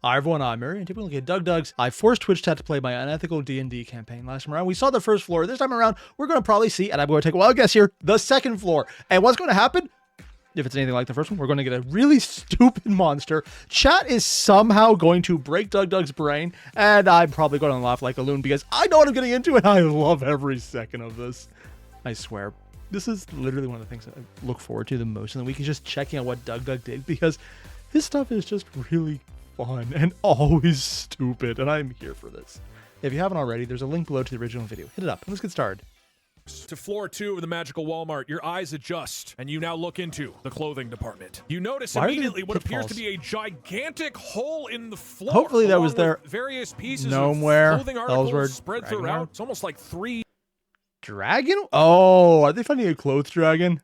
Hi everyone, I'm Airier, and today we're looking at DougDoug's. I forced Twitch chat to play my Unethical D&D campaign last time around. We saw the first floor. This time around, we're going to probably see, and I'm going to take a wild guess here, the second floor. And what's going to happen? If it's anything like the first one, we're going to get a really stupid monster. Chat is somehow going to break DougDoug's brain, and I'm probably going to laugh like a loon because I know what I'm getting into, and I love every second of this. I swear. This is literally one of the things that I look forward to the most in the week, is just checking out what DougDoug did, because his stuff is just really fun and always stupid, and I'm here for this. If you haven't already, there's a link below to the original video. Hit it up and let's get started. To floor 2 of the magical Walmart, your eyes adjust, and you now look into the clothing department. You notice immediately what appears to be a gigantic hole in the floor. Hopefully that was their various pieces of clothing articles spread throughout. It's almost like 3 dragon. Oh, are they finding a clothes dragon?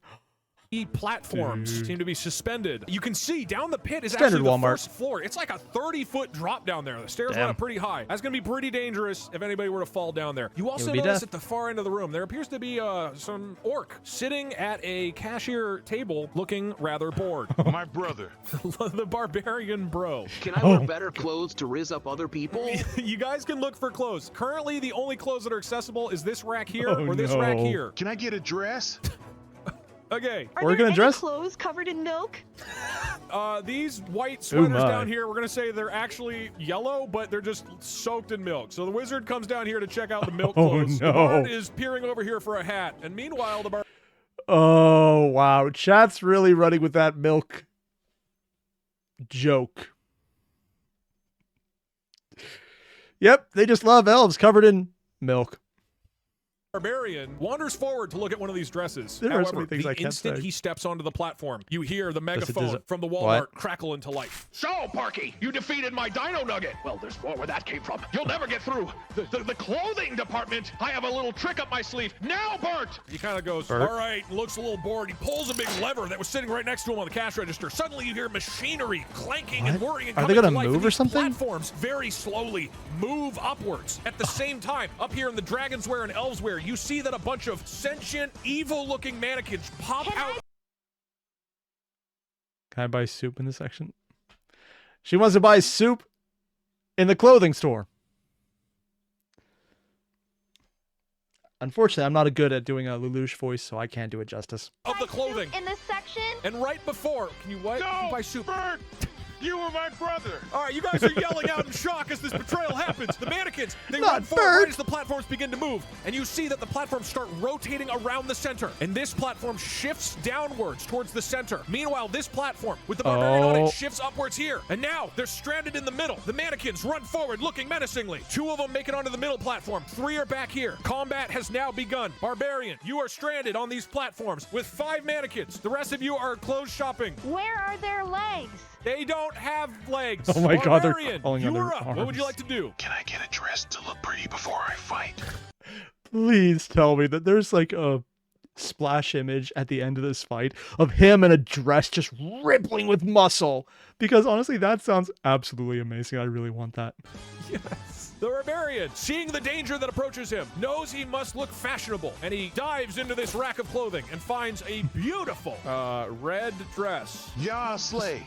Platforms seem to be suspended. You can see down the pit is Standard actually the Walmart. first floor. It's like a 30-foot drop down there. The stairs went up pretty high. That's going to be pretty dangerous if anybody were to fall down there. You also notice at the far end of the room, there appears to be some orc sitting at a cashier table looking rather bored. My brother. The barbarian bro. Can I wear better clothes to riz up other people? You guys can look for clothes. Currently, the only clothes that are accessible is this rack here or this rack here. Can I get a dress? Okay. We're gonna dress clothes covered in milk. These white sweaters down here, we're gonna say they're actually yellow, but they're just soaked in milk. So the wizard comes down here to check out the milk clothes. No. The bard is peering over here for a hat, and meanwhile the bard. Oh wow, chat's really running with that milk joke. Yep, they just love elves covered in milk. Barbarian wanders forward to look at one of these dresses. There are so many However, things I the can't instant say. he steps onto the platform, you hear the megaphone from the Walmart What? crackle into life. So, Parky, you defeated my Dino Nugget. Well, there's more where that came from. You'll never get through. The clothing department. I have a little trick up my sleeve. Now, Bert! He kind of goes, Bert? all right, looks a little bored. He pulls a big lever that was sitting right next to him on the cash register. Suddenly you hear machinery clanking and whirring and Are they coming gonna to life, move and or these something? Platforms very slowly move upwards. At the same time, up here in the Dragon's Wear and Elves Wear, you see that a bunch of sentient, evil-looking mannequins pop out. Can I buy soup in this section? She wants to buy soup in the clothing store. Unfortunately, I'm not good at doing a Lelouch voice, so I can't do it justice. Of the clothing. In this section? And right before, can you what? Can you buy soup? Bert! You were my brother! All right, you guys are yelling out in shock as this betrayal happens. The mannequins, they Not run forward Bert. right as the platforms begin to move. And you see that the platforms start rotating around the center. And this platform shifts downwards towards the center. Meanwhile, this platform with the barbarian on it shifts upwards here. And now they're stranded in the middle. The mannequins run forward looking menacingly. 2 of them make it onto the middle platform. 3 are back here. Combat has now begun. Barbarian, you are stranded on these platforms with 5 mannequins. The rest of you are clothes shopping. Where are their legs? They don't have legs. Oh my God, they're Barbarian, calling on you their are up. What would you arms. like to do? Can I get a dress to look pretty before I fight? Please tell me that there's like a splash image at the end of this fight of him in a dress just rippling with muscle. Because honestly, that sounds absolutely amazing. I really want that. Yes. The barbarian, seeing the danger that approaches him, knows he must look fashionable, and he dives into this rack of clothing and finds a beautiful red dress. Yeah, slay.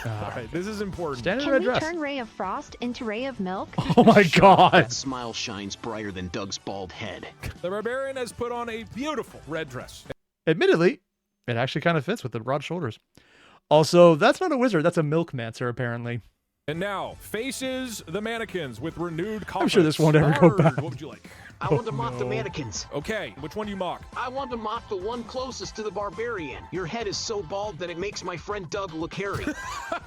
All right, this is important. Standard Can red we dress. turn Ray of Frost into Ray of Milk? Oh my God. That smile shines brighter than Doug's bald head. The barbarian has put on a beautiful red dress. Admittedly, it actually kind of fits with the broad shoulders. Also, that's not a wizard. That's a milkmancer, apparently. And now, faces the mannequins with renewed confidence. I'm sure this won't ever go Bard, bad. What would you like? I want to mock the mannequins. Okay, which one do you mock? I want to mock the one closest to the barbarian. Your head is so bald that it makes my friend Doug look hairy.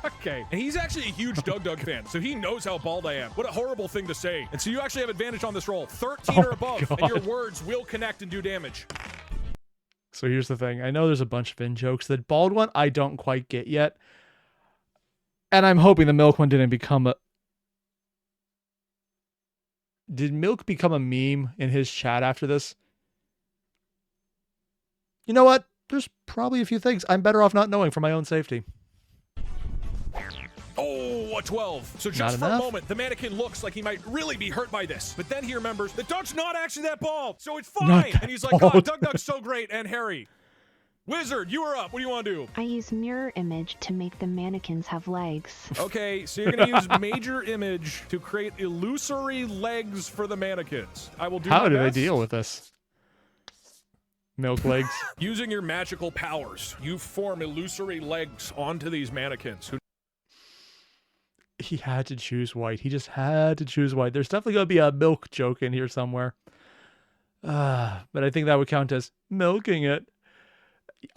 Okay, and he's actually a huge DougDoug fan, so he knows how bald I am. What a horrible thing to say. And so you actually have advantage on this roll. 13 or above, and your words will connect and do damage. So here's the thing. I know there's a bunch of in-jokes. The bald one, I don't quite get yet. And I'm hoping the milk one didn't become a... Did milk become a meme in his chat after this? You know what? There's probably a few things I'm better off not knowing for my own safety. Oh, a 12. So just for a moment, the mannequin looks like he might really be hurt by this. But then he remembers that Doug's not actually that bald, so it's fine. And he's like, oh, DougDoug's so great and hairy. Wizard, you are up. What do you want to do? I use mirror image to make the mannequins have legs. Okay, so you're going to use major image to create illusory legs for the mannequins. I will do How my do they best. deal with this? Milk legs. Using your magical powers, you form illusory legs onto these mannequins. He had to choose white. He just had to choose white. There's definitely going to be a milk joke in here somewhere. But I think that would count as milking it.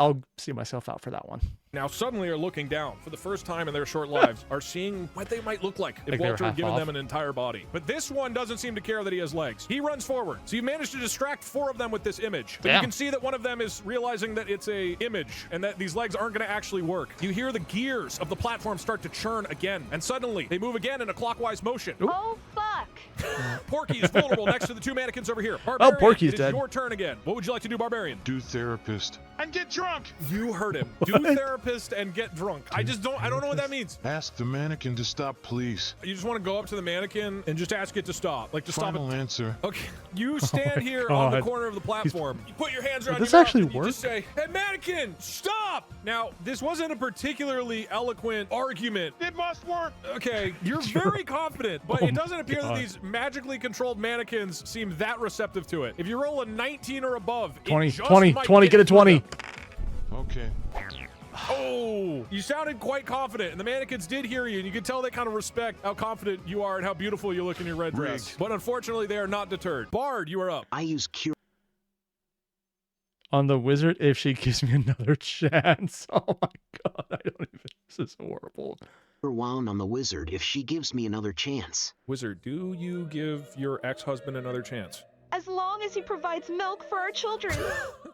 I'll see myself out for that one. Now suddenly are looking down for the first time in their short lives, are seeing what they might look like if Like they were Walter had half given off. them an entire body. But this one doesn't seem to care that he has legs. He runs forward. So you managed to distract 4 of them with this image. But you Damn. can see that one of them is realizing that it's a image and that these legs aren't going to actually work. You hear the gears of the platform start to churn again. And suddenly they move again in a clockwise motion. Oh, fuck. Porky is vulnerable next to the 2 mannequins over here. Barbarian, Porky's it is dead. your turn again. What would you like to do, Barbarian? Do therapist. And get drunk. You heard him. Do therapist and get drunk. I don't know what that means. Ask the mannequin to stop, please. You just want to go up to the mannequin and just ask it to stop. Like to stop Final it. answer. Okay. You stand here God. on the corner of the platform. You put your hands around this your mouth actually and you work? just say, "Hey, mannequin, stop!" Now, this wasn't a particularly eloquent argument. It must work. Okay, you're very confident, but Oh it doesn't my appear that God. these magically controlled mannequins seem that receptive to it. If you roll a 19 or above, 20, it just 20, might 20, get a through 20. them. Okay. Oh, you sounded quite confident, and the mannequins did hear you, and you can tell they kind of respect how confident you are and how beautiful you look in your red dress. Rigged. But unfortunately, they are not deterred. Bard, you are up. I use cure On the wizard, if she gives me another chance. Oh my God, I don't even. This is horrible. wound on the wizard if she gives me another chance. Wizard, do you give your ex-husband another chance? As long as he provides milk for our children.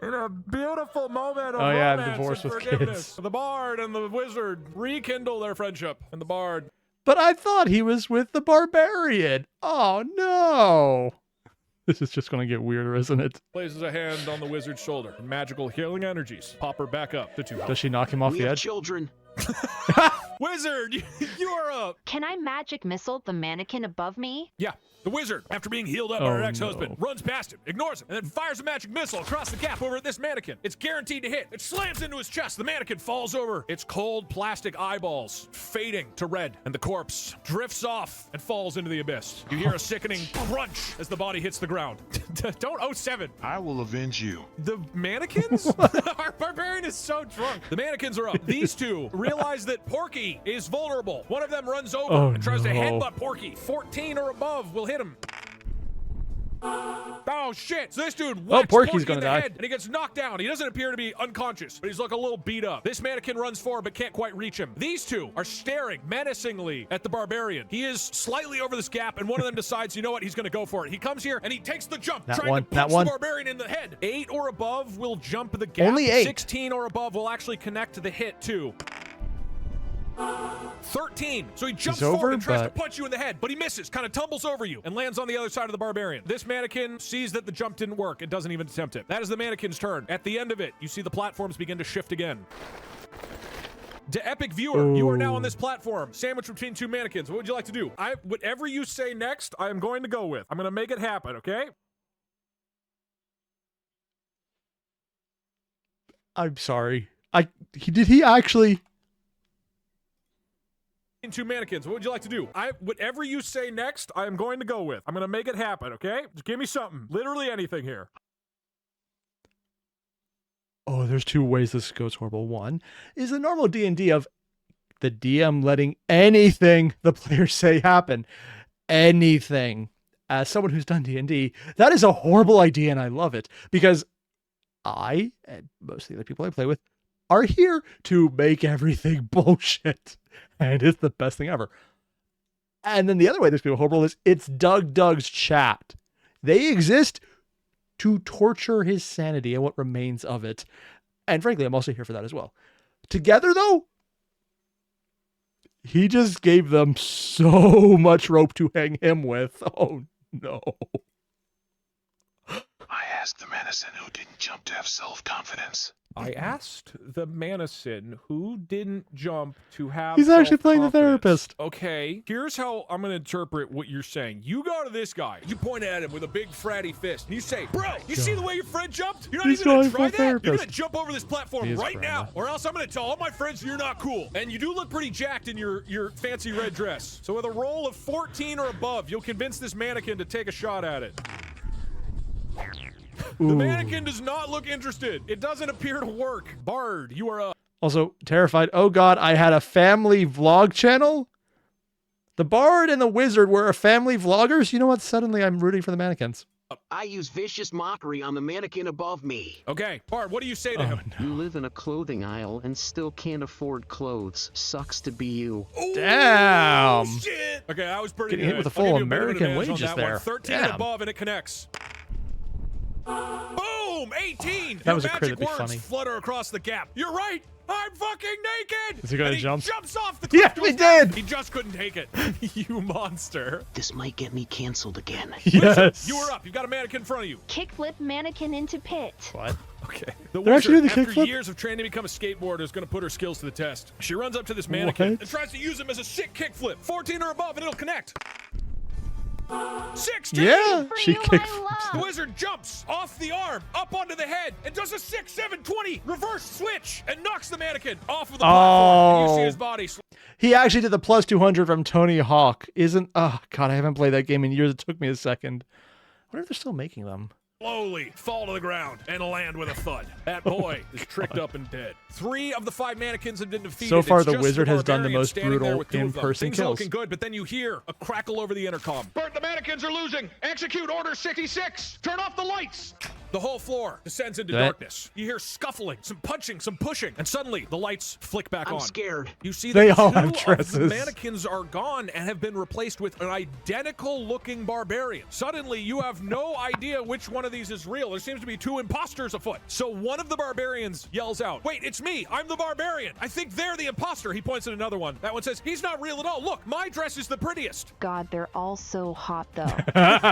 In a beautiful moment of Oh, yeah, romance divorce and with forgiveness, kids. the Bard and the Wizard rekindle their friendship, and the Bard. But I thought he was with the barbarian. Oh no. This is just going to get weirder, isn't it? Places a hand on the Wizard's shoulder, and magical healing energies pop her back up to 2 health. Does she knock him off We the have edge? children. Wizard, you are up. Can I magic missile the mannequin above me? Yeah, the Wizard, after being healed up by Oh, her ex-husband, no. runs past him, ignores him, and then fires a magic missile across the gap over at this mannequin. It's guaranteed to hit. It slams into his chest. The mannequin falls over. Its cold plastic eyeballs fading to red, and the corpse drifts off and falls into the abyss. You hear a sickening crunch as the body hits the ground. Don't 07. I will avenge you. The mannequins? Our barbarian is so drunk. The mannequins are up. These two realize that Porky is vulnerable. One of them runs over Oh, and tries to no. headbutt Porky. 14 or above will hit him. Oh shit! So this dude whacks Porky's Porky gonna in the die. head, and he gets knocked down. He doesn't appear to be unconscious, but he's like a little beat up. This mannequin runs forward but can't quite reach him. These two are staring menacingly at the barbarian. He is slightly over this gap, and one of them decides, you know what, he's gonna go for it. He comes here and he takes the jump, That trying one, to that punch one. the barbarian in the head. 8 or above will jump the gap. Only 8. 16 or above will actually connect to the hit too. 13. So he jumps He's over, forward and tries to but- punch you in the head, but he misses, kind of tumbles over you, and lands on the other side of the barbarian. This mannequin sees that the jump didn't work and doesn't even attempt it. That is the mannequin's turn. At the end of it, you see the platforms begin to shift again. To Epic Viewer, you are now on this platform, sandwiched between 2 mannequins. What would you like to do? Whatever you say next, I am going to go with. I'm going to make it happen, okay? I'm sorry. Did he actually? 2 mannequins. What would you like to do? Whatever you say next, I am going to go with. I'm going to make it happen, okay? Just give me something. Literally anything here. Oh, there's 2 ways this goes horrible. One is the normal D&D of the DM letting anything the players say happen. Anything. As someone who's done D&D, that is a horrible idea, and I love it because I, and most of the other people I play with, are here to make everything bullshit. And it's the best thing ever. And then the other way this could go horrible is it's DougDoug's chat. They exist to torture his sanity and what remains of it. And frankly, I'm also here for that as well. Together, though, he just gave them so much rope to hang him with. Oh, no. I asked the medicine who didn't jump to have self-confidence. I asked the mannequin who didn't jump to have He's actually playing the self-confidence. therapist. Okay, here's how I'm going to interpret what you're saying. You go to this guy, you point at him with a big fratty fist, and you say, bro, you see the way your friend jumped? You're not He's even going to going try full that? You're therapist. going to jump over this platform He is right friendly. now, or else I'm going to tell all my friends you're not cool. And you do look pretty jacked in your fancy red dress. So with a roll of 14 or above, you'll convince this mannequin to take a shot at it. The mannequin does not look interested. It doesn't appear to work. Bard, you are up. Also, terrified. Oh god, I had a family vlog channel? The Bard and the Wizard were family vloggers? You know what? Suddenly I'm rooting for the mannequins. I use vicious mockery on the mannequin above me. Okay, Bard, what do you say to him? You live in a clothing aisle and still can't afford clothes. Sucks to be you. Damn. Shit. Okay, I was pretty Getting hit good. with the I'll full give you a bit of an American advantage on wages that one. there. 13 and Damn. above, and it connects. Boom! 18! That Your was a crit, magic that'd be words funny. flutter across the gap. You're right! I'm fucking naked! Is he gonna And jump? He jumps off the Yeah, cliff to he his death. did! He just couldn't take it. You monster. This might get me canceled again. Yes. You are up. You've got a mannequin in front of you. Kickflip mannequin into pit. What? Okay. The They're actually wizard, doing the after kickflip? years of training to become a skateboarder, is going to put her skills to the test. She runs up to this mannequin What? and tries to use him as a sick kickflip. 14 or above, and it'll connect. 16! Yeah, For she you, kicked. my The love. wizard jumps off the arm, up onto the head, and does a 6-7-20 reverse switch, and knocks the mannequin off of the platform. And you see his body He actually did the plus 200 from Tony Hawk. Oh god, I haven't played that game in years. It took me a second. I wonder if they're still making them. slowly fall to the ground and land with a thud. That boy is tricked up and dead. 3 of the 5 mannequins have been defeated. So far, It's the just wizard has done the barbarian most standing there brutal with 2 of them. in-person Things are kills. looking good, but then you hear a crackle over the intercom. Bert, the mannequins are losing. Execute Order 66. Turn off the lights. The whole floor descends into That- darkness. You hear scuffling, some punching, some pushing, and suddenly the lights flick back I'm on. scared. You see They that all 2 have of the dresses. mannequins are gone and have been replaced with an identical-looking barbarian. Suddenly, you have no idea which one of these is real. There seems to be 2 imposters afoot. So one of the barbarians yells out, "Wait, it's me! I'm the barbarian! I think they're the imposter!" He points at another one. That one says, "He's not real at all! Look, my dress is the prettiest!" God, they're all so hot though.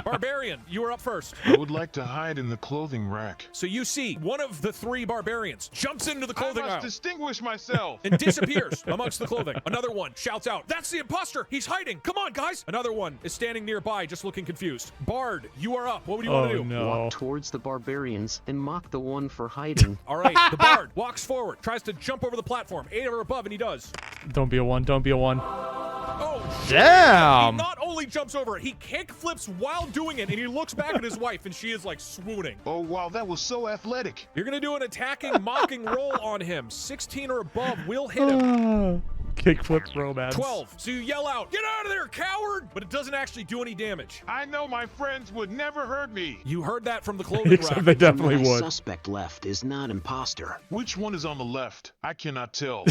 Barbarian, you are up first. I would like to hide in the clothing rack. So you see one of the 3 barbarians jumps into the I clothing must aisle distinguish myself. and disappears amongst the clothing. Another one shouts out, "That's the imposter! He's hiding! Come on, guys!" Another one is standing nearby, just looking confused. Bard, you are up. What would you want to do? no. Walk towards the barbarians and mock the one for hiding. All right, the Bard walks forward, tries to jump over the platform, 8 or above, and he does. Don't be a 1. Don't be a 1. Oh, shit. Damn. He not only jumps over it, he kick flips while doing it, and he looks back at his wife, and she is like swooning. Oh, wow, that was so athletic. You're going to do an attacking, mocking roll on him. 16 or above will hit him. Kickflip romance. 12. So you yell out, "Get out of there, coward!" But it doesn't actually do any damage. I know my friends would never hurt me. You heard that from the clothing Except rack. they definitely My would. suspect left is not imposter. Which one is on the left? I cannot tell.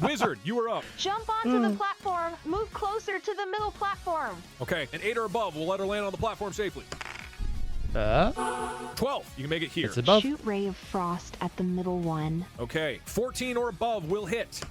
Wizard, you are up. Jump onto the platform. Move closer to the middle platform. Okay, an 8 or above will let her land on the platform safely. 12, you can make it here. It's above. Shoot ray of frost at the middle one. Okay, 14 or above will hit.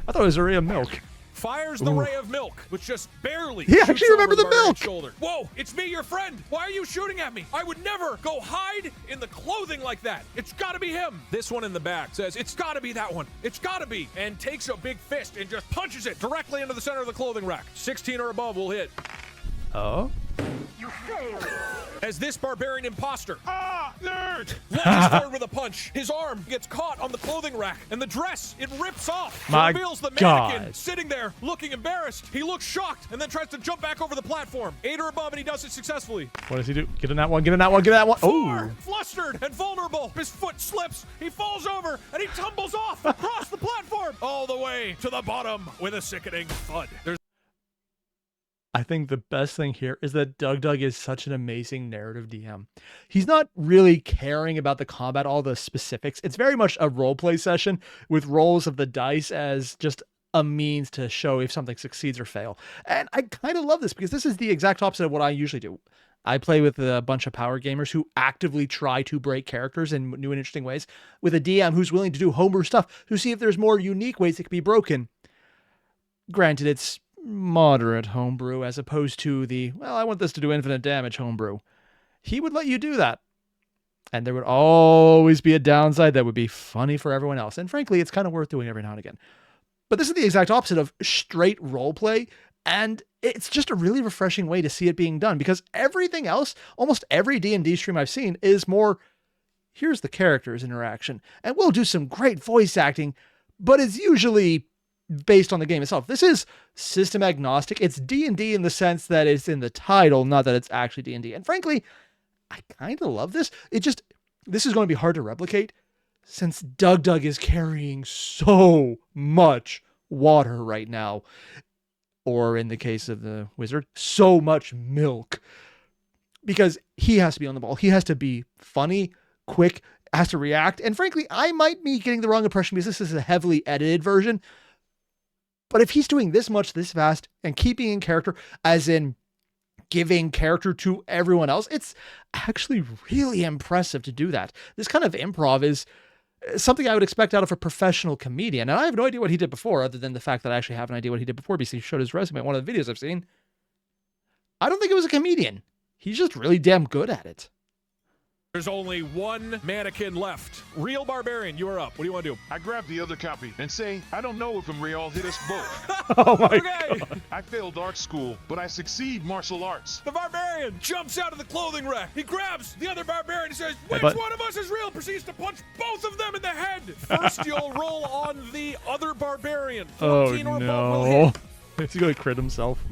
I thought it was a ray of milk. Fires the ray of milk, which just barely Yeah, shoots actually over remember the barbarian's milk. shoulder. Whoa, it's me, your friend. Why are you shooting at me? I would never go hide in the clothing like that. It's gotta be him. This one in the back says, "It's gotta be that one. It's gotta be," and takes a big fist and just punches it directly into the center of the clothing rack. 16 or above will hit. Oh? As this barbarian imposter Ah, nerd! lunges forward with a punch, his arm gets caught on the clothing rack, and the dress, it rips off. My Reveals the mannequin God. sitting there, looking embarrassed. He looks shocked, and then tries to jump back over the platform. 8 or above, and he does it successfully. What does he do? Get in that one. Get in that one. Get in that one. 4, Oh. flustered and vulnerable. His foot slips, he falls over, and he tumbles off across the platform, all the way to the bottom with a sickening thud. There's I think the best thing here is that DougDoug is such an amazing narrative DM. He's not really caring about the combat, all the specifics. It's very much a roleplay session with rolls of the dice as just a means to show if something succeeds or fail. And I kind of love this because this is the exact opposite of what I usually do. I play with a bunch of power gamers who actively try to break characters in new and interesting ways, with a DM who's willing to do homebrew stuff to see if there's more unique ways it can be broken. Granted, it's moderate homebrew as opposed to the, well, I want this to do infinite damage homebrew. He would let you do that. And there would always be a downside that would be funny for everyone else. And frankly, it's kind of worth doing every now and again. But this is the exact opposite of straight roleplay. And it's just a really refreshing way to see it being done, because everything else, almost every D&D stream I've seen, is more, here's the characters interaction. And we'll do some great voice acting, but it's usually based on the game itself. This is system agnostic. It's D&D in the sense that it's in the title, not that it's actually D&D. And frankly, I kind of love this. This is going to be hard to replicate since DougDoug is carrying so much water right now. Or in the case of the wizard, so much milk. Because he has to be on the ball. He has to be funny, quick, has to react. And frankly, I might be getting the wrong impression because this is a heavily edited version. But if he's doing this much, this fast, and keeping in character, as in giving character to everyone else, it's actually really impressive to do that. This kind of improv is something I would expect out of a professional comedian. And I have no idea what he did before, other than the fact that I actually have an idea what he did before because he showed his resume in one of the videos I've seen. I don't think it was a comedian. He's just really damn good at it. There's only one mannequin left. Real Barbarian, you are up. What do you want to do? I grab the other copy and say, I don't know if Real hit us both. Oh my Okay. God. I failed art school, but I succeed martial arts. The Barbarian jumps out of the clothing rack. He grabs the other Barbarian and says, which but- one of us is real? Proceeds to punch both of them in the head. First, you'll roll on the other Barbarian. 14 or above will no. hit. Is he going to crit himself?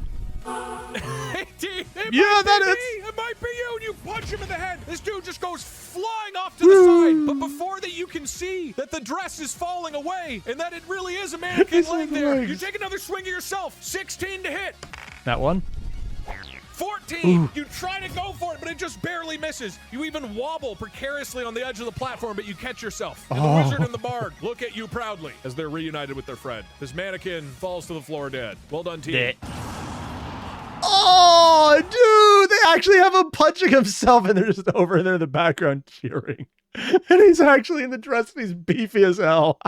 18. Yeah, that is. It might be you, and you punch him in the head. This dude just goes flying off to the side. But before that, you can see that the dress is falling away and that it really is a mannequin It's laying like there. legs. You take another swing of yourself. 16 to hit. That one? 14. Ooh. You try to go for it, but it just barely misses. You even wobble precariously on the edge of the platform, but you catch yourself. And the wizard and the bard look at you proudly as they're reunited with their friend. This mannequin falls to the floor dead. Well done, team. Oh, dude, they actually have him punching himself and they're just over there in the background cheering. And he's actually in the dress and he's beefy as hell.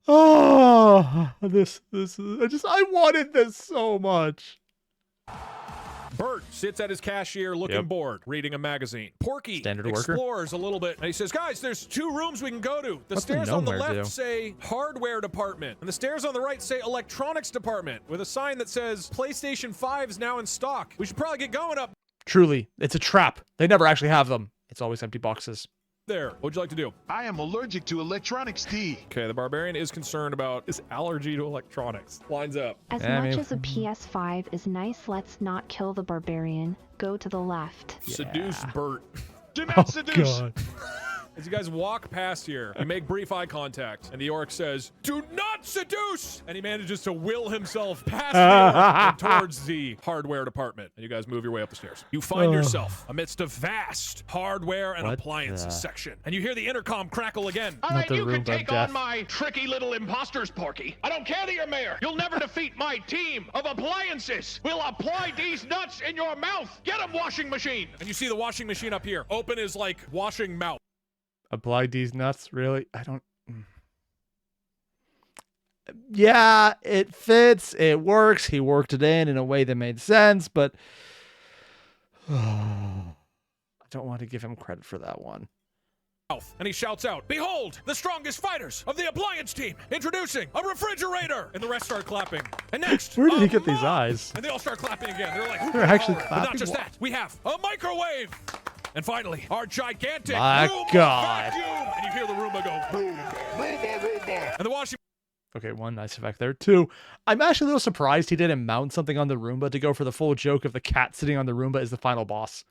Oh, I wanted this so much. Bert sits at his cashier looking bored, reading a magazine. Porky Standard worker. explores a little bit, and he says, guys, there's 2 rooms we can go to. The What's the stairs on the gnome left do? say hardware department, and the stairs on the right say electronics department, with a sign that says PlayStation 5 is now in stock. We should probably get going up Truly, it's a trap. They never actually have them. It's always empty boxes. there. What'd you like to do? I am allergic to electronics, D. Okay, the Barbarian is concerned about his allergy to electronics. Lines up. As Yeah, I much mean- as a PS5 is nice, let's not kill the barbarian. Go to the left. Seduce Bert. Do not seduce. As you guys walk past here, you make brief eye contact, and the orc says, do not seduce! And he manages to will himself past the orc and towards the hardware department. And you guys move your way up the stairs. You find yourself amidst a vast hardware and What appliances the- section. And you hear the intercom crackle again. All Not right, the you room can of take death. on my tricky little imposters, Porky. I don't care that you're mayor. You'll never defeat my team of appliances. We'll apply these nuts in your mouth. Get 'em, washing machine. And you see the washing machine up here. Open is like washing mouth. Apply these nuts, really? I don't... Yeah, it fits. It works. He worked it in a way that made sense, but... I don't want to give him credit for that one. And he shouts out, behold, the strongest fighters of the appliance team, introducing a refrigerator. And the rest start clapping. And next, Where did he a get these mug. eyes? And they all start clapping again. They're like, They're actually But clapping? not just that, we have a microwave. And finally, our gigantic My Roomba God. vacuum. And you hear the Roomba go, boom. And the washing Okay, one nice effect there. 2, I'm actually a little surprised he didn't mount something on the Roomba to go for the full joke of the cat sitting on the Roomba as the final boss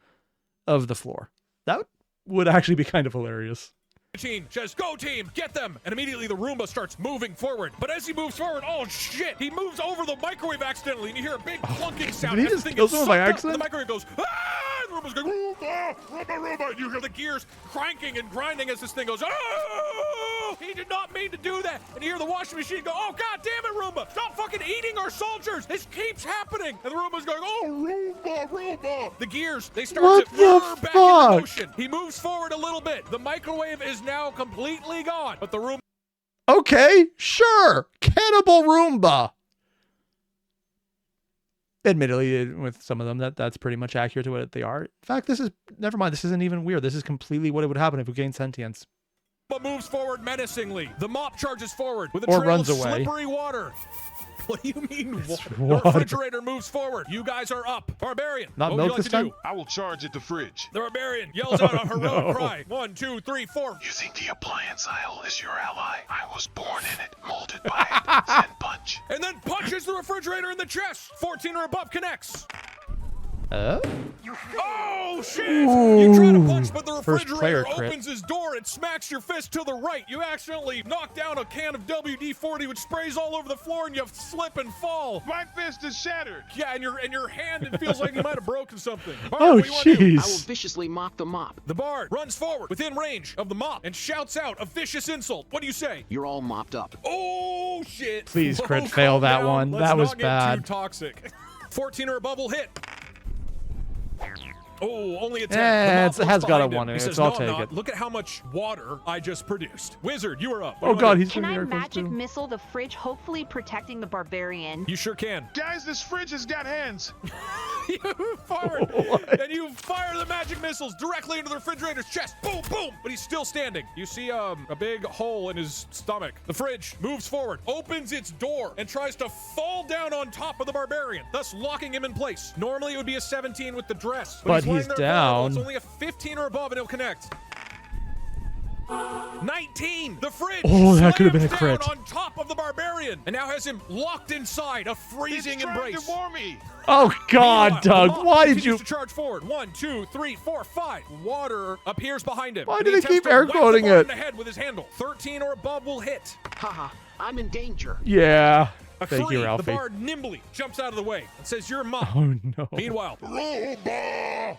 of the floor. That would actually be kind of hilarious. machine says, go team, get them. And immediately the Roomba starts moving forward. But as he moves forward, oh shit, he moves over the microwave accidentally. And you hear a big clunking sound. Did he as the just thing kill gets someone by sucked up, accident? and the microwave goes, ah! And the Roomba's going, Roomba, Roomba, Roomba. And you hear the gears cranking and grinding as this thing goes, oh! He did not mean to do that. And you hear the washing machine go, oh, god damn it, Roomba. Stop fucking eating our soldiers. This keeps happening. And the Roomba's going, oh, Roomba, Roomba. The gears, they start What to the whir back fuck? into motion. He moves forward a little bit. The microwave is now completely gone. But the Roomba Okay, sure. Cannibal Roomba. Admittedly, with some of them, that's pretty much accurate to what they are. In fact, never mind. This isn't even weird. This is completely what it would happen if we gained sentience. But moves forward menacingly. The mop charges forward with a Or trail runs of away. slippery water. What do you mean water? The water. refrigerator moves forward. You guys are up. Barbarian, Not what milk would you this like to time? do? I will charge at the fridge. The Barbarian yells out a heroic cry. 1, 2, 3, 4. You think the appliance aisle is your ally? I was born in it, molded by it. Send punch. And then punches the refrigerator in the chest. 14 or above connects. Oh, shit! You try to punch, but the First player refrigerator crit. opens his door and smacks your fist to the right. You accidentally knock down a can of WD-40, which sprays all over the floor, and you slip and fall. My fist is shattered. Yeah, and your hand, it feels like you might have broken something. Bard, Oh, what do you wanna do? I will jeez. viciously mop the mop. The Bard runs forward within range of the mop and shouts out a vicious insult. What do you say? You're all mopped up. Oh, shit. Please Whoa, crit fail calm that down. one. Let's That was not get bad. too toxic. 14 or above will hit. Oh, only a 10. Eh, The it mop has looks got a behind him. 1 in He it, says, so I'll "No, I'm take not. it." Look at how much water I just produced. Wizard, you are up. What Oh do you god, wanna he's Can doing I miracles magic too. missile the fridge, hopefully protecting the barbarian? do? You sure can. Guys, this fridge has got hands. You fired, and you fire the magic missiles directly into the refrigerator's chest. Boom, boom, but he's still standing. You see a big hole in his stomach. The fridge moves forward, opens its door, and tries to fall down on top of the barbarian, thus locking him in place. Normally it would be a 17 with the dress, But laying he's there down. vulnerable. It's only a 15 or above, and he'll connect. 19! The fridge Oh, that could have been a slams crit. down on top of the barbarian, and now has him locked inside a freezing It's trying embrace. to warm me. Oh god, Meanwhile, Doug, the mob why did continues you? to charge forward? 1, 2, 3, 4, 5. Water appears behind him. Why and did he they keep attempts to air whack the quoting bard it? in the head with his handle. 13 or above will hit. Haha, I'm in danger. Yeah. A Thank three, you, the Ralphie. bard nimbly jumps out of the way and says, "You're mine." Oh no. Meanwhile,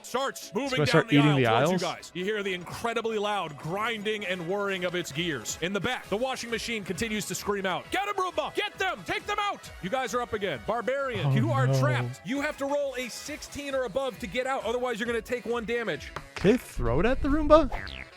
starts moving gonna down start the eating aisle the towards aisles? you guys. You hear the incredibly loud grinding and whirring of its gears. In the back, the washing machine continues to scream out, "Get him, Roomba! Get them! Take them out!" You guys are up again. Barbarian, Oh, you are no. trapped. You have to roll a 16 or above to get out. Otherwise, you're going to take 1 damage. Did they throw it at the Roomba?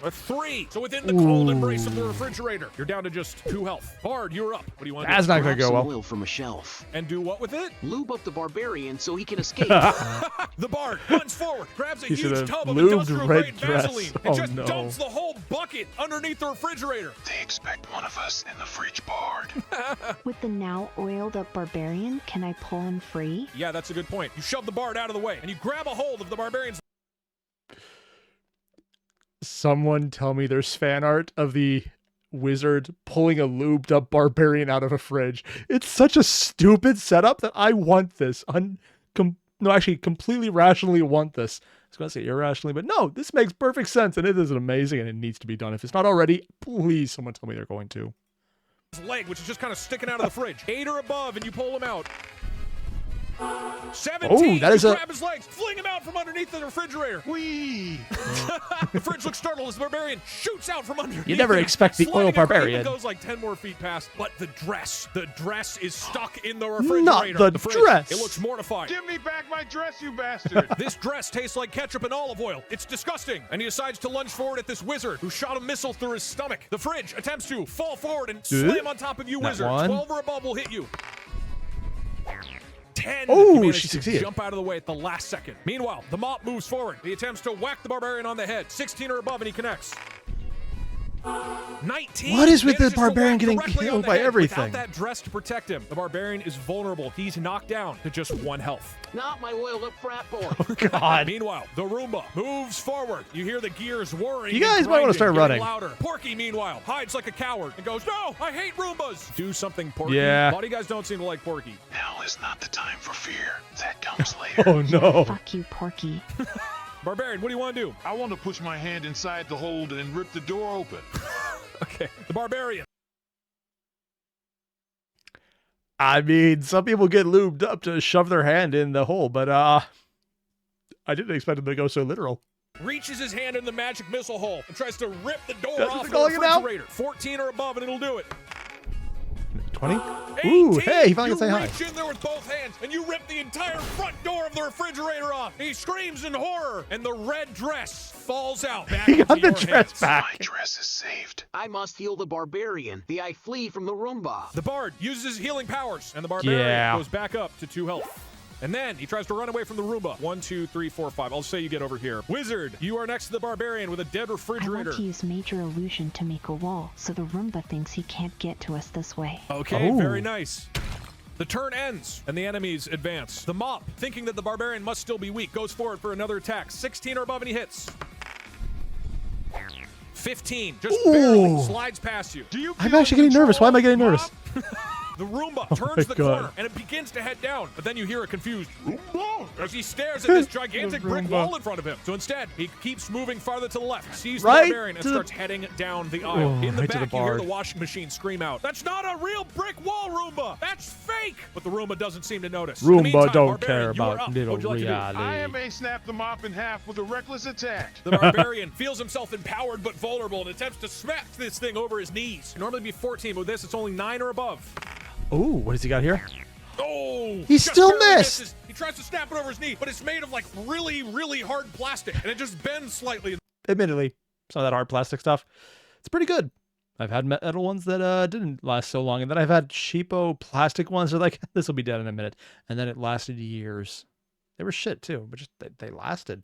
A 3. So within the cold Ooh. embrace of the refrigerator, you're down to just 2 health. Bard, you're up. What do you want to That's do? not gonna Grab go some well. oil from a shelf. And do what with it? Lube up the barbarian so he can escape. The Bard runs forward, grabs a He should huge have tub of lubed industrial red grade dress. Vaseline Oh, and just no. dumps the whole bucket underneath the refrigerator. They expect one of us in the fridge board. With the now oiled up barbarian, can I pull him free? Yeah, that's a good point. You shove the Bard out of the way and you grab a hold of the Barbarian's. Someone tell me there's fan art of the wizard pulling a lubed up barbarian out of a fridge. It's such a stupid setup that I want this. Completely rationally want this. I was going to say irrationally, but no, this makes perfect sense and it is amazing and it needs to be done. If it's not already, please someone tell me they're going to. leg, which is just kind of sticking out of the fridge. 8 or above, and you pull him out. 17. Oh, that is you a- grab his legs, fling him out from underneath the refrigerator. Whee! The fridge looks startled as the barbarian shoots out from underneath. You never him, expect the sliding oil out, even barbarian. goes like 10 more feet past, but the dress is stuck in the refrigerator. Not the fridge. dress. It looks mortified. Give me back my dress, you bastard! This dress tastes like ketchup and olive oil. It's disgusting. And he decides to lunge forward at this wizard who shot a missile through his stomach. The fridge attempts to fall forward and slam on top of you, Not wizard. one. 12 or above will hit you. 10. Oh, He managed she to succeeded. jump out of the way at the last second. Meanwhile, the mop moves forward. He attempts to whack the barbarian on the head. 16 or above, and he connects. 19. What is with the manages to barbarian whack getting directly on killed the by head everything? Without that dress to protect him, the barbarian is vulnerable. He's knocked down to just 1 health. Not my oiled up frat boy. God. Meanwhile, the Roomba moves forward. You hear the gears whirring. You guys and might wanna grinding, start getting running. Louder. Porky, meanwhile, hides like a coward and goes, "No, I hate Roombas." Do something, Porky. Yeah. A lot of you guys don't seem to like Porky. Now is not the time for fear. That comes later. Oh no. Fuck you, Porky. Barbarian, what do you want to do? I want to push my hand inside the hold and rip the door open. Okay. The Barbarian. I mean, some people get lubed up to shove their hand in the hole, but I didn't expect them to go so literal. Reaches his hand in the magic missile hole and tries to rip the door That's what off they're the calling it now? refrigerator. 14 or above, and it'll do it. 20? 18, Ooh, hey, he finally you can say hi. reach in there with both hands, and you rip the entire front door of the refrigerator off. He screams in horror, and the red dress falls out. Back He got into the your dress hands. back. My dress is saved. I must heal the barbarian. I flee from the Roomba. The Bard uses his healing powers, and the Barbarian Yeah. goes back up to 2 health. And then he tries to run away from the Roomba. 1, 2, 3, 4, 5. I'll say you get over here. Wizard, you are next to the Barbarian with a dead I refrigerator. want to use Major Illusion to make a wall, so the Roomba thinks he can't get to us this way. Okay, Oh. very nice. The turn ends, and the enemies advance. The Mop, thinking that the Barbarian must still be weak, goes forward for another attack. 16 or above, and he hits. 15, just barely slides past you. Do you I'm feel actually getting control, nervous. Why am I getting nervous? Mop? The Roomba my turns the God. corner, and it begins to head down. But then you hear a confused Roomba as he stares at this gigantic brick Roomba. wall in front of him. So instead, he keeps moving farther to the left, sees the Right Barbarian, and to the- starts heading down the aisle. In the right to back, the you hear the Bard. washing machine scream out, "That's not a real brick wall, Roomba! That's fake!" But the Roomba doesn't seem to notice. In the Roomba meantime, don't Barbarian, care you are about up. little What would you like to do? reality. I may snap the Mop in half with a reckless attack. The Barbarian feels himself empowered but vulnerable and attempts to smack this thing over his knees. It'd normally be 14, but with this, it's only 9 or above. Ooh, what does he got here? Oh, He just still barely missed. misses. He tries to snap it over his knee, but it's made of like really, really hard plastic, and it just bends slightly. Admittedly, some of that hard plastic stuff, it's pretty good. I've had metal ones that didn't last so long, and then I've had cheapo plastic ones that are like, this will be dead in a minute, and then it lasted years. They were shit too, but just they lasted.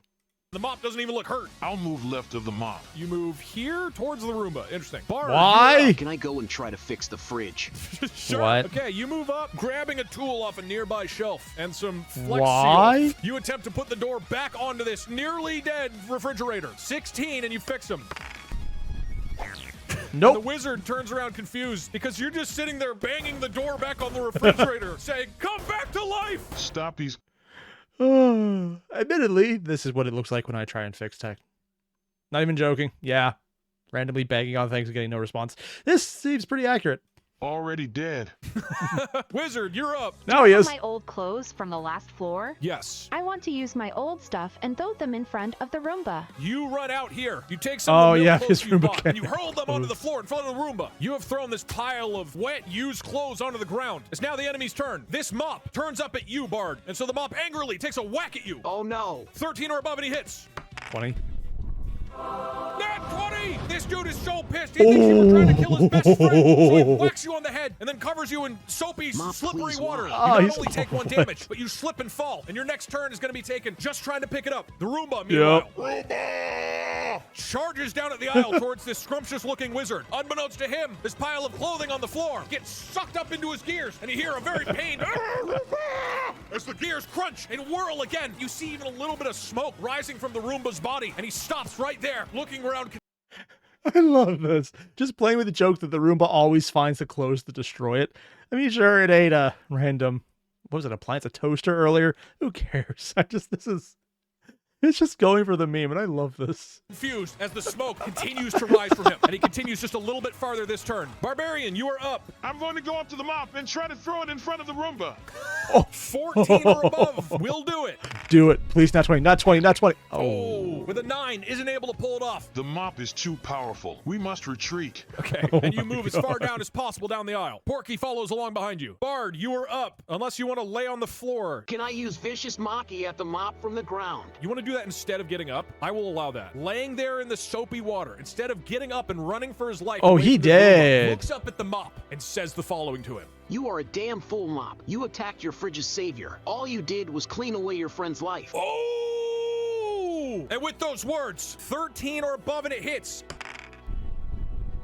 The Mop doesn't even look hurt. I'll move left of the Mop. You move here towards the Roomba. Interesting. Bard, Why? Can I go and try to fix the fridge? Sure. What? Okay, you move up, grabbing a tool off a nearby shelf and some flex Why? seal. You attempt to put the door back onto this nearly dead refrigerator. 16, and you fix him. The Nope. Wizard turns around confused because you're just sitting there banging the door back on the refrigerator, saying, "Come back to life!" Stop these. Admittedly, this is what it looks like when I try and fix tech. Not even joking. Yeah. Randomly banging on things and getting no response. This seems pretty accurate. Already dead. Wizard, you're up. Now he is. My old clothes from the last floor. Yes. I want to use my old stuff and throw them in front of the Roomba. You run out here. You take some Oh, of the yeah, clothes his you Roomba bought, and you can't hurl them onto the floor in front of the Roomba. You have thrown this pile of wet, used clothes onto the ground. It's now the enemy's turn. This Mop turns up at you, Bard, and so the Mop angrily takes a whack at you. Oh no. 13 or above, and he hits. 20. Nat 20! This dude is so pissed. He thinks you were trying to kill his best friend, so he whacks you on the head and then covers you in soapy, Mop, slippery please, water. why? You Oh, not he's only take 1 what? damage, but you slip and fall, and your next turn is going to be taken just trying to pick it up. The Roomba, meanwhile, charges down at the aisle towards this scrumptious-looking wizard. Unbeknownst to him, this pile of clothing on the floor gets sucked up into his gears, and you hear a very pained as the gears crunch and whirl again. You see even a little bit of smoke rising from the Roomba's body, and he stops right there, looking around. I love this. Just playing with the joke that the Roomba always finds the clothes to destroy it. I mean, sure, it ate a random, what was it, appliance, a toaster earlier? Who cares? It's just going for the meme, and I love this. Confused as the smoke continues to rise from him, and he continues just a little bit farther this turn. Barbarian, you are up. I'm going to go up to the Mop and try to throw it in front of the Roomba. 14 or above will do it. Do it. Please, not 20, not 20, not 20. Oh, with a 9, isn't able to pull it off. The Mop is too powerful. We must retreat. Okay, and you move as far down as possible down the aisle. Porky follows along behind you. Bard, you are up, unless you want to lay on the floor. Can I use vicious Maki at the Mop from the ground? You want to do that instead of getting up? I will allow that. Laying there in the soapy water, instead of getting up and running for his life. Oh, away he from the Roomba, did. Looks up at the Mop and says the following to him. You are a damn fool, Mop. You attacked your fridge's savior. All you did was clean away your friend's life. Oh! And with those words, 13 or above, and it hits.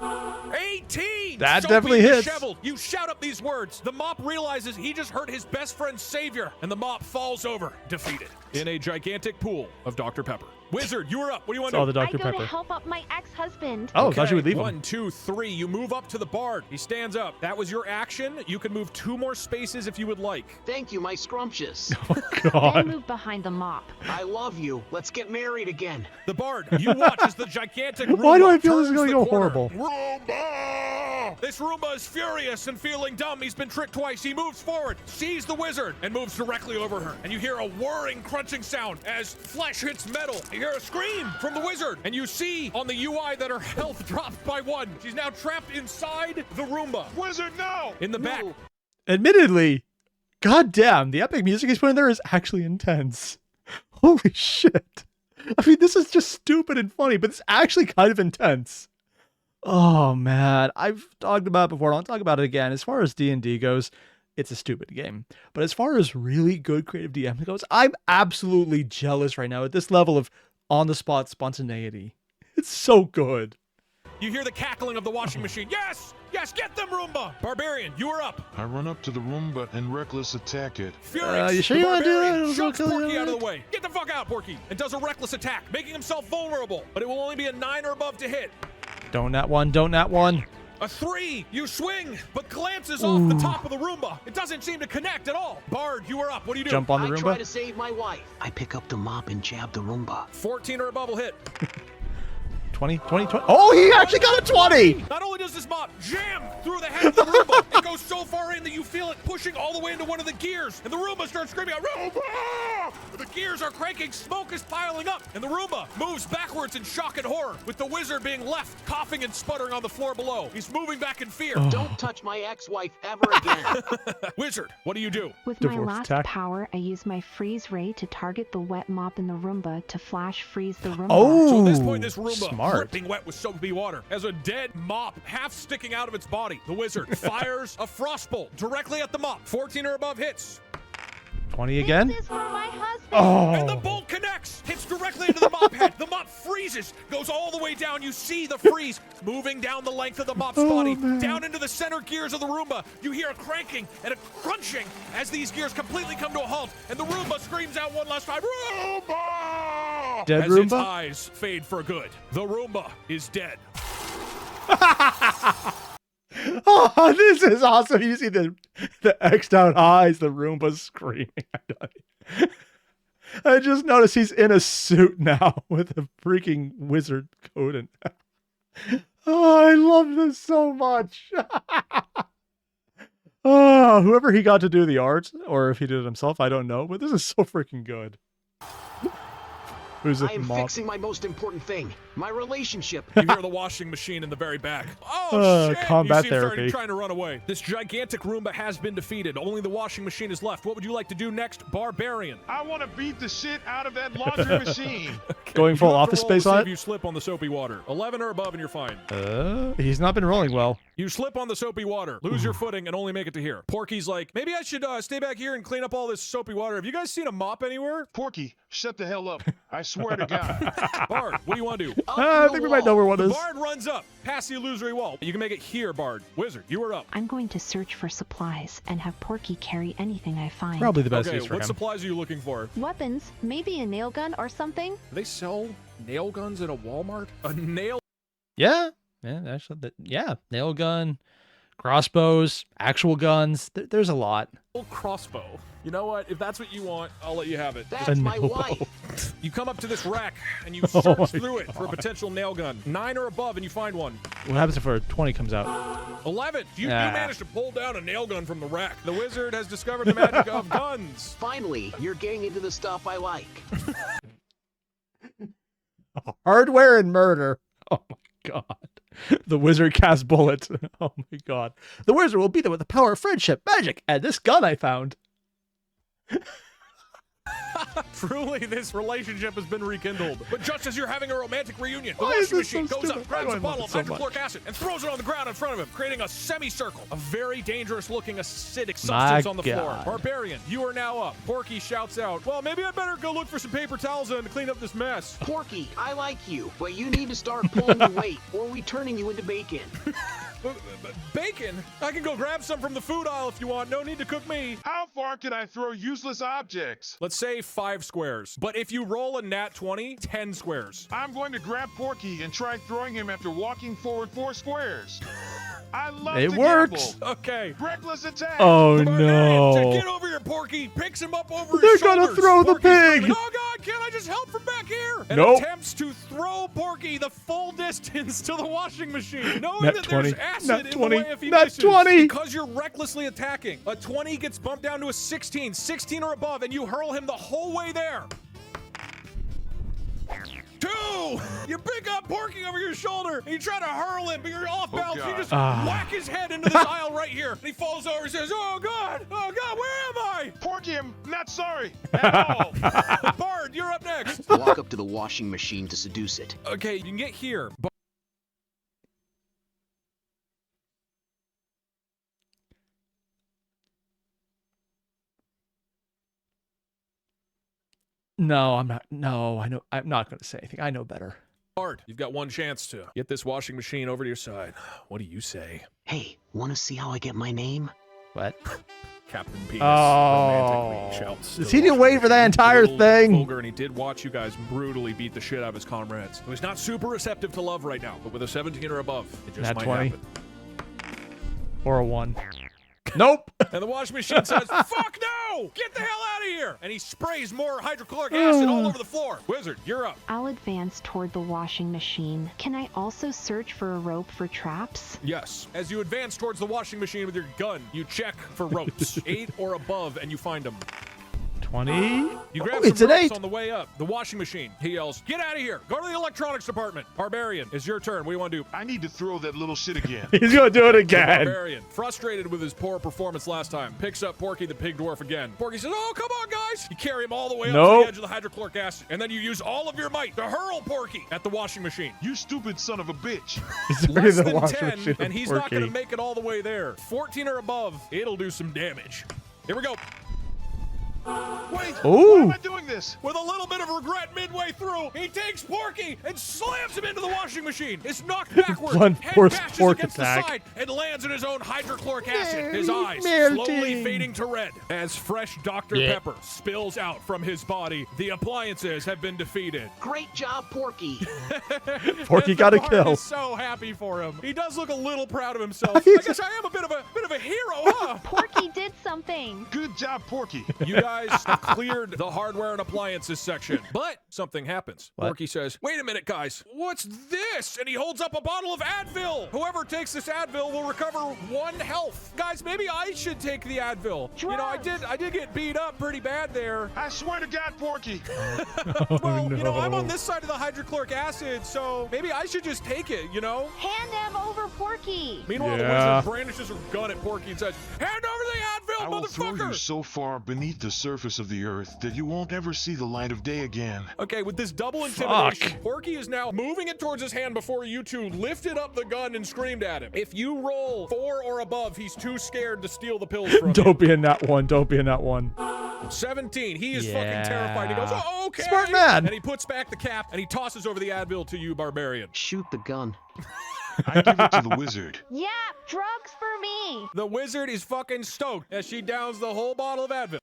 18! That Soapy definitely hits. disheveled. You shout up these words. The Mop realizes he just hurt his best friend's savior, and the Mop falls over, defeated, in a gigantic pool of Dr. Pepper. Wizard, you are up. What do you want It's all to the do? Dr. I go Pepper. to help up my ex-husband. Oh, I thought you would leave him. 1, 2, 3. You move up to the Bard. He stands up. That was your action. You can move 2 more spaces if you would like. Thank you, my scrumptious. Then God. move behind the Mop. I love you. Let's get married again. The Bard, you watch as the gigantic Roomba Why do I feel this is turns going to the go corner. horrible? Roomba! This Roomba is furious and feeling dumb. He's been tricked twice. He moves forward, sees the wizard, and moves directly over her. And you hear a whirring, crunching sound as flesh hits metal. You hear a scream from the wizard, and you see on the UI that her health dropped by 1. She's now trapped inside the Roomba. Wizard, no! In the back. No. Admittedly, goddamn, the epic music he's putting there is actually intense. Holy shit. I mean, this is just stupid and funny, but it's actually kind of intense. Oh, man. I've talked about it before. I'll talk about it again. As far as D&D goes, it's a stupid game. But as far as really good creative DM goes, I'm absolutely jealous right now at this level of on-the-spot spontaneity. It's so good. You hear the cackling of the washing machine. Yes! Yes, get them, Roomba! Barbarian, you are up. I run up to the Roomba and reckless attack it. Furious, you sure the you wanna do Barbarian that? shoves I'll kill Porky you. out of the way. Get the fuck out, Porky! And does a reckless attack, making himself vulnerable. But it will only be a 9 or above to hit. Don't that one, don't that one. A 3, you swing, but glances off the top of the Roomba. It doesn't seem to connect at all. Bard, you are up. What do you do? Jump on the I try Roomba. to save my wife. I pick up the mop and jab the Roomba. 14 or above will hit. 20, 20, 20. Oh, he actually got a 20! Not only does this mop jam through the head of the Roomba, it goes so far in that you feel it pushing all the way into one of the gears, and the Roomba starts screaming out, Roomba! The gears are cranking, smoke is piling up, and the Roomba moves backwards in shock and horror, with the wizard being left coughing and sputtering on the floor below. He's moving back in fear. Don't touch my ex-wife ever again. Wizard, what do you do? With my Divorce last attack. power, I use my freeze ray to target the wet mop in the Roomba to flash freeze the Roomba. Oh, So at this point, this Roomba, smart. dripping wet with soapy water, has a dead mop half sticking out of its body. The wizard fires a frostbolt directly at the mop. 14 or above hits. 20 again. This is for my husband. And the Oh, bolt connects, hits directly into the mop head. The mop freezes, goes all the way down. You see the freeze moving down the length of the mop's body, down into the center gears of the Roomba. You hear a cranking and a crunching as these gears completely come to a halt, and the Roomba screams out one last time, Roomba! Dead as its Roomba? eyes fade for good. The Roomba is dead. oh, this is awesome. You see the X'd out eyes, the Roomba screaming. I just noticed he's in a suit now with a freaking wizard coat. And oh, I love this so much. Oh, whoever he got to do the art, or if he did it himself, I don't know. But this is so freaking good. Who's I a am mop? fixing my most important thing, my relationship. You hear the washing machine in the very back. Oh, shit! Combat you see him therapy. trying to run away. This gigantic Roomba has been defeated. Only the washing machine is left. What would you like to do next, Barbarian? I want to beat the shit out of that laundry machine. Going full You have to office roll to space see on if it? you slip on the soapy water. 11 or above and you're fine. He's not been rolling well. You slip on the soapy water, lose your footing, and only make it to here. Porky's like, maybe I should stay back here and clean up all this soapy water. Have you guys seen a mop anywhere? Porky, shut the hell up. I swear to God. Bard, what do you want to do? I think we might know where one is. Bard runs up, past the illusory wall. You can make it here, Bard. Wizard, you are up. I'm going to search for supplies and have Porky carry anything I find. Probably the best Okay, use for what him. supplies are you looking for? Weapons, maybe a nail gun or something. Do they sell nail guns at a Walmart? A nail Yeah, actually, yeah, nail gun, crossbows, actual guns. There's a lot. crossbow. You know what? If that's what you want, I'll let you have it. That's my nail wife. You come up to this rack and you Oh search my through it for a potential nail gun. 9 or above and you find one. What happens if a 20 comes out? 11. You Ah. managed to pull down a nail gun from the rack. The wizard has discovered the magic of guns. Finally, you're getting into the stuff I like. Hardware and murder. Oh my god. The wizard casts bullets. Oh my god. The wizard will be there with the power of friendship, magic, and this gun I found. Truly, this relationship has been rekindled. But just as you're having a romantic reunion, the Why is washing this so machine goes stupid? up, grabs Why a do I love bottle it of so hydrochloric much? acid, and throws it on the ground in front of him, creating a semicircle. A very dangerous-looking acidic My substance on the floor. God. Barbarian, you are now up. Porky shouts out, well, maybe I better go look for some paper towels and clean up this mess. Porky, I like you, but you need to start pulling your weight, or we turning you into bacon. Bacon? I can go grab some from the food aisle if you want. No need to cook me. How far can I throw useless objects? Let's say 5 squares. But if you roll a nat 20, 10 squares. I'm going to grab Porky and try throwing him after walking forward 4 squares. I love It to works. gamble. Okay. Reckless attack. Oh The barbarian, no. get over here, Porky. Picks him up over They're his gonna shoulders. throw the Porky's pig. screaming, oh God, can't I just help from back here? And Nope. attempts to throw Porky the full distance to the washing machine, knowing Nat that 20. there's acid Nat in 20. the way if he Nat misses. 20. Because you're recklessly attacking. A 20 gets bumped down to a 16, 16 or above, and you hurl him the whole way there. 2! You pick up Porky over your shoulder and you try to hurl him, but you're off balance. You God. just whack his head into this aisle right here. And he falls over and says, oh God, where am I? Porky, I'm not sorry at all. Bard, you're up next. Walk up to the washing machine to seduce it. Okay, you can get here. But No, I'm not. No, I know. I'm not going to say anything. I know better. Hard. You've got one chance to get this washing machine over to your side. What do you say? Hey, wanna see how I get my name? What? Captain Penis Oh. romantically shouts. Does to he the didn't wait for that washing entire machine. thing? Vulgar, and he did watch you guys brutally beat the shit out of his comrades. So he's not super receptive to love right now, but with a 17 or above, it just Nat might 20. happen. Or a 1. Nope. And the washing machine says, fuck no! Get the hell out of here! And he sprays more hydrochloric acid all over the floor. Wizard, you're up. I'll advance toward the washing machine. Can I also search for a rope for traps? Yes. As you advance towards the washing machine with your gun, you check for ropes. 8 or above, and you find them. 20. You grab it's some an ropes 8. on the way up. The washing machine. He yells, get out of here. Go to the electronics department. Barbarian, it's your turn. What do you want to do? I need to throw that little shit again. He's going to do it The again. Barbarian, frustrated with his poor performance last time, picks up Porky the pig dwarf again. Porky says, oh, come on, guys. You carry him all the way up to Nope. the edge of the hydrochloric acid, and then you use all of your might to hurl Porky at the washing machine. You stupid son of a bitch. He's already Less the than washing 10, machine and of he's not going to Porky. make it all the way there. 14 or above, it'll do some damage. Here we go. Wait, Ooh. why am I doing this? With a little bit of regret midway through, he takes Porky and slams him into the washing machine. It's knocked backwards, Blunt head force bashes pork against attack. the side, and lands in his own hydrochloric acid. His Very eyes melting. slowly fading to red as fresh Dr. Pepper spills out from his body. The appliances have been defeated. Great job, Porky. Porky And got a the bard kill. is so happy for him. He does look a little proud of himself. I guess I am a bit of a hero, huh? Porky did something. Good job, Porky. You guys have cleared the hardware and appliances section. But something happens. What? Porky says, wait a minute, guys. What's this? And he holds up a bottle of Advil. Whoever takes this Advil will recover 1 health. Guys, maybe I should take the Advil. You know, I did get beat up pretty bad there. I swear to God, Porky. Well, you know, I'm on this side of the hydrochloric acid, so maybe I should just take it, you know? Hand him over Porky. Meanwhile, Yeah. the wizard brandishes her gun at Porky and says, hand over the Advil, I will throw you motherfucker! so far beneath the surface of the earth that you won't ever see the light of day again. Okay, with this double intimidation, Porky is now moving it towards his hand before you two lifted up the gun and screamed at him. If you roll 4 or above, he's too scared to steal the pills from Don't be in that one. Don't be in that one. you. 17, he is Yeah. fucking terrified. He goes, oh, okay. Smart man. And he puts back the cap and he tosses over the Advil to you, Barbarian. Shoot the gun. I give it to the wizard. Yeah, drugs for me. The wizard is fucking stoked as she downs the whole bottle of Advil.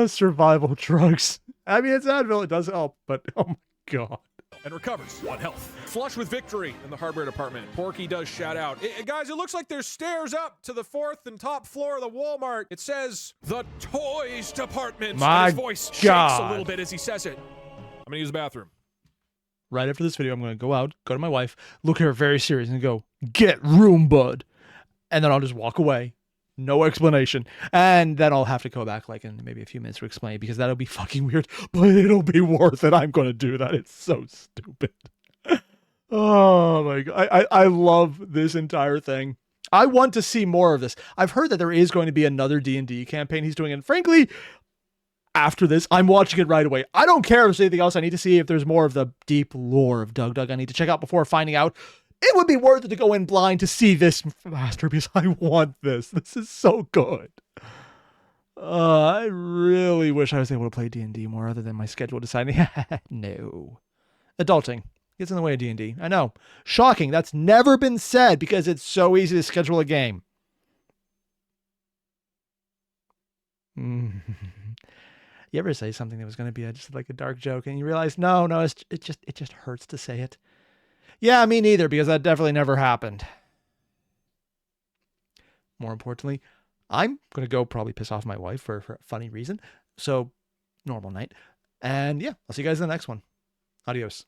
Survival drugs. I mean, it's Advil. It does help, but oh my god. And recovers 1 health. Flush with victory in the hardware department. Porky does shout out. Guys, it looks like there's stairs up to the 4th and top floor of the Walmart. It says the toys department. My and his voice shakes God. a little bit as he says it. I'm gonna use the bathroom. Right after this video, I'm going to go out, go to my wife, look at her very serious, and go, get room, bud. And then I'll just walk away. No explanation. And then I'll have to go back like in maybe a few minutes to explain because that'll be fucking weird, but it'll be worth it. I'm going to do that. It's so stupid. Oh my god. I love this entire thing. I want to see more of this. I've heard that there is going to be another D&D campaign he's doing, and frankly, after this, I'm watching it right away. I don't care if there's anything else. I need to see if there's more of the deep lore of DougDoug I need to check out before finding out. It would be worth it to go in blind to see this masterpiece. I want this. This is so good. I really wish I was able to play D&D more other than my schedule deciding. No. Adulting gets in the way of D&D. I know. Shocking. That's never been said because it's so easy to schedule a game. You ever say something that was going to be just like a dark joke and you realize, no, it just hurts to say it. Yeah, me neither, because that definitely never happened. More importantly, I'm going to go probably piss off my wife for a funny reason. So, normal night. And yeah, I'll see you guys in the next one. Adios.